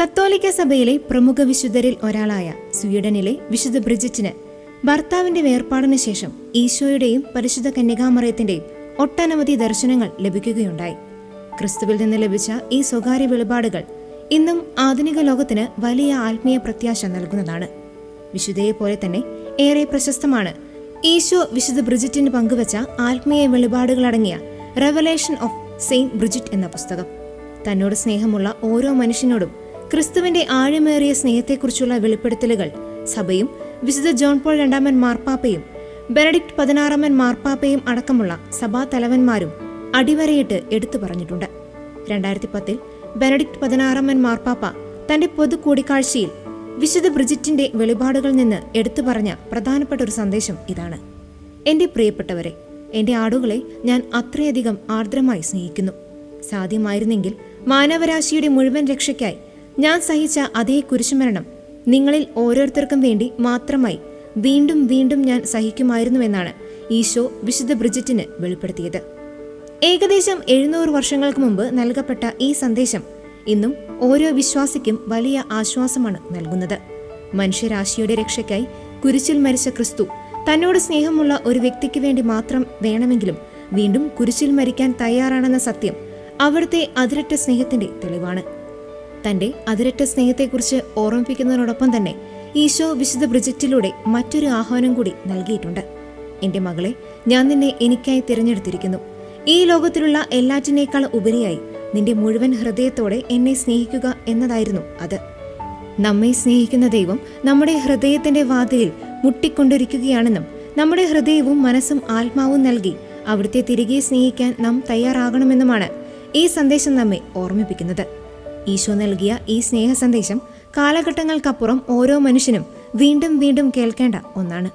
കത്തോലിക്ക സഭയിലെ പ്രമുഖ വിശുദ്ധരിൽ ഒരാളായ സ്വീഡനിലെ വിശുദ്ധ ബ്രിജിറ്റിന് ഭർത്താവിന്റെ വേർപാടിന് ശേഷം ഈശോയുടെയും പരിശുദ്ധ കന്യകാമറിയത്തിന്റെയും ഒട്ടനവധി ദർശനങ്ങൾ ലഭിക്കുകയുണ്ടായി. ക്രിസ്തുവിൽ നിന്ന് ലഭിച്ച ഈ സ്വകാര്യ വെളിപാടുകൾ ഇന്നും ആധുനിക ലോകത്തിന് വലിയ ആത്മീയ പ്രത്യാശ നൽകുന്നതാണ്. വിശുദ്ധയെ പോലെ തന്നെ ഏറെ പ്രശസ്തമാണ് ഈശോ വിശുദ്ധ ബ്രിജിറ്റിന് പങ്കുവച്ച ആത്മീയ വെളിപാടുകളടങ്ങിയ റെവലേഷൻ ഓഫ് സെയിന്റ് ബ്രിജിറ്റ് എന്ന പുസ്തകം. തന്നോട് സ്നേഹമുള്ള ഓരോ മനുഷ്യനോടും ക്രിസ്തുവിന്റെ ആഴമേറിയ സ്നേഹത്തെക്കുറിച്ചുള്ള വെളിപ്പെടുത്തലുകൾ സഭയും വിശുദ്ധ ജോൺ പോൾ രണ്ടാമൻ മാർപ്പാപ്പയും ബെനഡിക്ട് 16 മാർപ്പാപ്പയും അടക്കമുള്ള സഭാ തലവന്മാരും അടിവരയിട്ട് എടുത്തു പറഞ്ഞിട്ടുണ്ട്. 2010 ബെനഡിക്ട് 16 മാർപ്പാപ്പ തന്റെ പൊതു കൂടിക്കാഴ്ചയിൽ വിശുദ്ധ ബ്രിജിറ്റിന്റെ വെളിപാടുകളിൽ നിന്ന് എടുത്തു പറഞ്ഞ പ്രധാനപ്പെട്ട ഒരു സന്ദേശം ഇതാണ്: എന്റെ പ്രിയപ്പെട്ടവരെ, എന്റെ ആടുകളെ ഞാൻ അത്രയധികം ആർദ്രമായി സ്നേഹിക്കുന്നു. സാധ്യമായിരുന്നെങ്കിൽ മാനവരാശിയുടെ മുഴുവൻ രക്ഷയ്ക്കായി ഞാൻ സഹിച്ച അതേ കുരിശുമരണം നിങ്ങളിൽ ഓരോരുത്തർക്കും വേണ്ടി മാത്രമായി വീണ്ടും വീണ്ടും ഞാൻ സഹിക്കുമായിരുന്നുവെന്നാണ് ഈശോ വിശുദ്ധ ബ്രിജിറ്റിന് വെളിപ്പെടുത്തിയത്. ഏകദേശം 700 വർഷങ്ങൾക്ക് മുമ്പ് നൽകപ്പെട്ട ഈ സന്ദേശം ഇന്നും ഓരോ വിശ്വാസിക്കും വലിയ ആശ്വാസമാണ് നൽകുന്നത്. മനുഷ്യരാശിയുടെ രക്ഷയ്ക്കായി കുരിശിൽ മരിച്ച ക്രിസ്തു തന്നോട് സ്നേഹമുള്ള ഒരു വ്യക്തിക്ക് വേണ്ടി മാത്രം വേണമെങ്കിലും വീണ്ടും കുരിശിൽ മരിക്കാൻ തയ്യാറാണെന്ന സത്യം അവിടുത്തെ അതിരറ്റ സ്നേഹത്തിന്റെ തെളിവാണ്. തന്റെ അതിരറ്റ സ്നേഹത്തെക്കുറിച്ച് ഓർമ്മിപ്പിക്കുന്നതിനോടൊപ്പം തന്നെ ഈശോ വിശുദ്ധ ബ്രിജിറ്റിലൂടെ മറ്റൊരു ആഹ്വാനം കൂടി നൽകിയിട്ടുണ്ട്. എന്റെ മകളെ, ഞാൻ നിന്നെ എനിക്കായി തിരഞ്ഞെടുത്തിരിക്കുന്നു. ഈ ലോകത്തിലുള്ള എല്ലാറ്റിനേക്കാൾ ഉപരിയായി നിന്റെ മുഴുവൻ ഹൃദയത്തോടെ എന്നെ സ്നേഹിക്കുക എന്നതായിരുന്നു അത്. നമ്മെ സ്നേഹിക്കുന്ന ദൈവം നമ്മുടെ ഹൃദയത്തിന്റെ വാതിലിൽ മുട്ടിക്കൊണ്ടിരിക്കുകയാണെന്നും നമ്മുടെ ഹൃദയവും മനസ്സും ആത്മാവും നൽകി അവിടുത്തെ തിരികെ സ്നേഹിക്കാൻ നാം തയ്യാറാകണമെന്നുമാണ് ഈ സന്ദേശം നമ്മെ ഓർമ്മിപ്പിക്കുന്നത്. ഈശോ നൽകിയ ഈ സ്നേഹ സന്ദേശം കാലഘട്ടങ്ങൾക്കപ്പുറം ഓരോ മനുഷ്യനും വീണ്ടും വീണ്ടും കേൾക്കേണ്ട ഒന്നാണ്.